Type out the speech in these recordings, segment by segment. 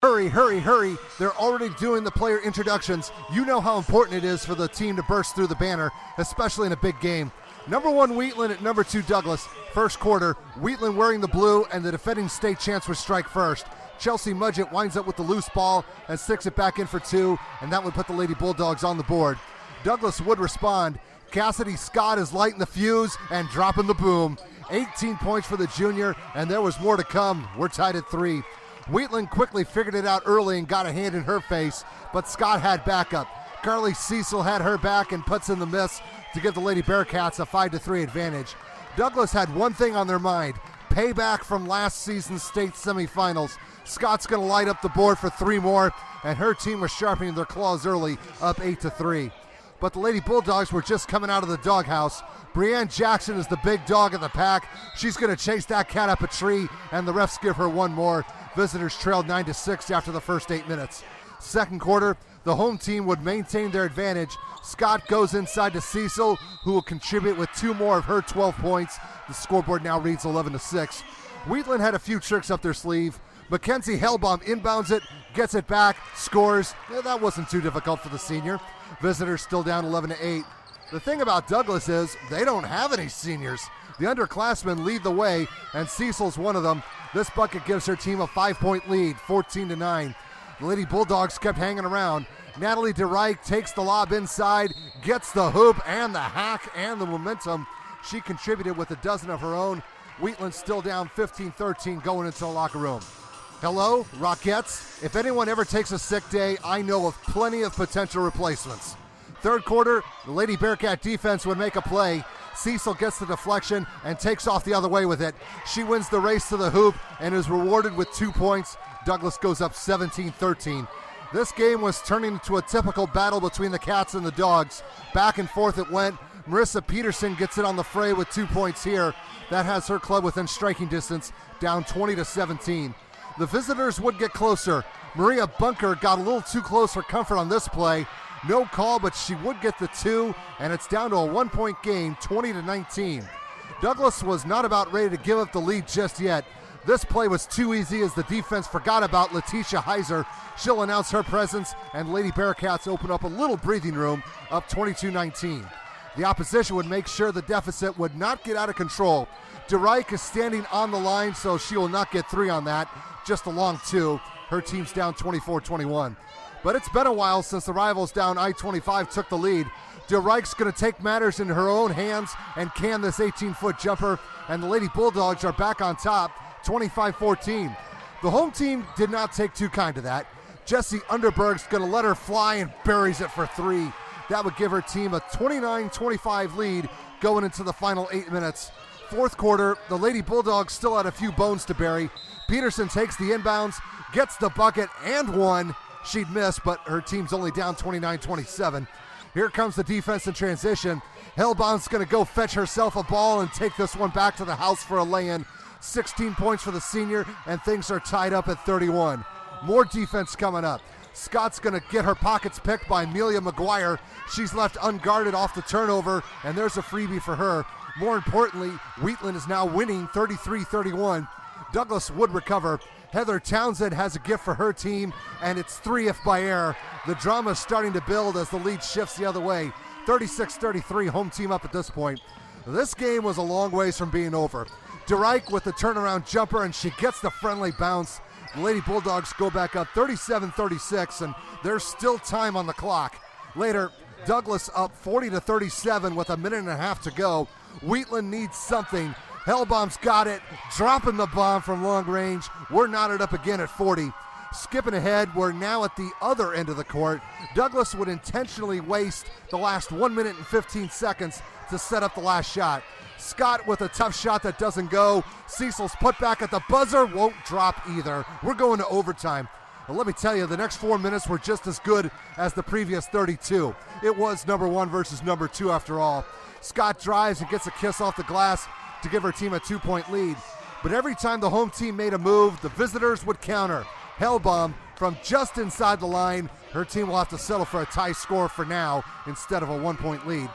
Hurry, hurry, hurry. They're already doing the player introductions. You know how important it is for the team to burst through the banner, especially in a big game. Number 1, Wheatland at number 2, Douglas. First quarter, Wheatland wearing the blue, and the defending state champs would strike first. Chelsea Mudgett winds up with the loose ball and sticks it back in for 2, and that would put the Lady Bulldogs on the board. Douglas would respond. Cassidy Scott is lighting the fuse and dropping the boom. 18 points for the junior, and there was more to come. We're tied at 3. Wheatland quickly figured it out early and got a hand in her face, but Scott had backup. Carly Cecil had her back and puts in the miss to give the Lady Bearcats a 5-3 advantage. Douglas had one thing on their mind: payback from last season's state semifinals. Scott's going to light up the board for 3 more, and her team was sharpening their claws early, up 8-3. But the Lady Bulldogs were just coming out of the doghouse. Brianne Jackson is the big dog of the pack. She's going to chase that cat up a tree, and the refs give her one more. Visitors trailed 9-6 after the first 8 minutes. Second quarter, the home team would maintain their advantage. Scott goes inside to Cecil, who will contribute with 2 more of her 12 points. The scoreboard now reads 11-6. Wheatland had a few tricks up their sleeve. Mackenzie Hellbaum inbounds it, gets it back, scores. That wasn't too difficult for the senior. Visitors still down 11-8. The thing about Douglas is they don't have any seniors. The underclassmen lead the way, and Cecil's one of them. This bucket gives her team a 5-point lead, 14-9. The Lady Bulldogs kept hanging around. Natalie DeReich takes the lob inside, gets the hoop and the hack and the momentum. She contributed with a dozen of her own. Wheatland still down 15-13 going into the locker room. Hello, Rockettes. If anyone ever takes a sick day, I know of plenty of potential replacements. Third quarter, the Lady Bearcat defense would make a play. Cecil gets the deflection and takes off the other way with it. She wins the race to the hoop and is rewarded with 2 points. Douglas goes up 17-13. This game was turning into a typical battle between the Cats and the Dogs. Back and forth it went. Marissa Peterson gets it on the fray with 2 points here. That has her club within striking distance, down 20-17. The visitors would get closer. Maria Bunker got a little too close for comfort on this play. No call, but she would get the 2, and it's down to a 1-point game, 20-19. Douglas was not about ready to give up the lead just yet. This play was too easy as the defense forgot about Letitia Heiser. She'll announce her presence, and Lady Bearcats open up a little breathing room, up 22-19. The opposition would make sure the deficit would not get out of control. DeReich is standing on the line, so she will not get 3 on that, just a long 2. Her team's down 24-21. But it's been a while since the rivals down I-25 took the lead. DeReich's going to take matters into her own hands and can this 18-foot jumper, and the Lady Bulldogs are back on top, 25-14. The home team did not take too kind to that. Jessie Underberg's going to let her fly and buries it for 3. That would give her team a 29-25 lead going into the final 8 minutes. Fourth quarter, the Lady Bulldogs still had a few bones to bury. Peterson takes the inbounds, gets the bucket and 1. She'd miss, but her team's only down 29-27. Here comes the defense in transition. Hellbaum's going to go fetch herself a ball and take this one back to the house for a lay-in. 16 points for the senior, and things are tied up at 31. More defense coming up. Scott's going to get her pockets picked by Amelia McGuire. She's left unguarded off the turnover, and there's a freebie for her. More importantly, Wheatland is now winning 33-31. Douglas would recover. Heather Townsend has a gift for her team, and it's 3 if by air. The drama is starting to build as the lead shifts the other way. 36-33, home team up at this point. This game was a long ways from being over. DeReich with the turnaround jumper, and she gets the friendly bounce. The Lady Bulldogs go back up 37-36, and there's still time on the clock. Later, Douglas up 40-37 with a minute and a half to go. Wheatland needs something. Hellbaum's got it, dropping the bomb from long range. We're knotted up again at 40. Skipping ahead, we're now at the other end of the court. Douglas would intentionally waste the last 1 minute and 15 seconds to set up the last shot. Scott with a tough shot that doesn't go. Cecil's put back at the buzzer won't drop either. We're going to overtime. Well, let me tell you, the next 4 minutes were just as good as the previous 32. It was number 1 versus number 2 after all. Scott drives and gets a kiss off the glass to give her team a 2-point lead. But every time the home team made a move, the visitors would counter. Hellbaum from just inside the line. Her team will have to settle for a tie score for now instead of a 1-point lead.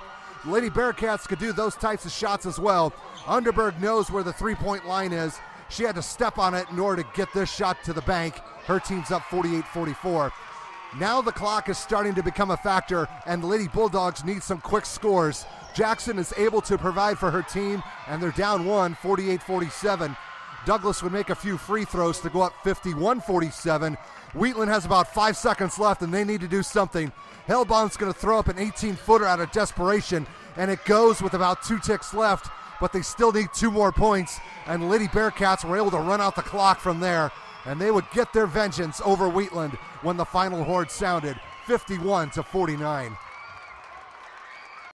The Lady Bearcats could do those types of shots as well. Underberg knows where the 3-point line is. She had to step on it in order to get this shot to the bank. Her team's up 48-44. Now the clock is starting to become a factor, and the Lady Bulldogs need some quick scores. Jackson is able to provide for her team, and they're down one, 48-47. Douglas would make a few free throws to go up 51-47. Wheatland has about 5 seconds left, and they need to do something. Hellbaum's going to throw up an 18-footer out of desperation, and it goes with about 2 ticks left, but they still need 2 more points, and the Lady Bearcats were able to run out the clock from there, and they would get their vengeance over Wheatland when the final horn sounded, 51-49.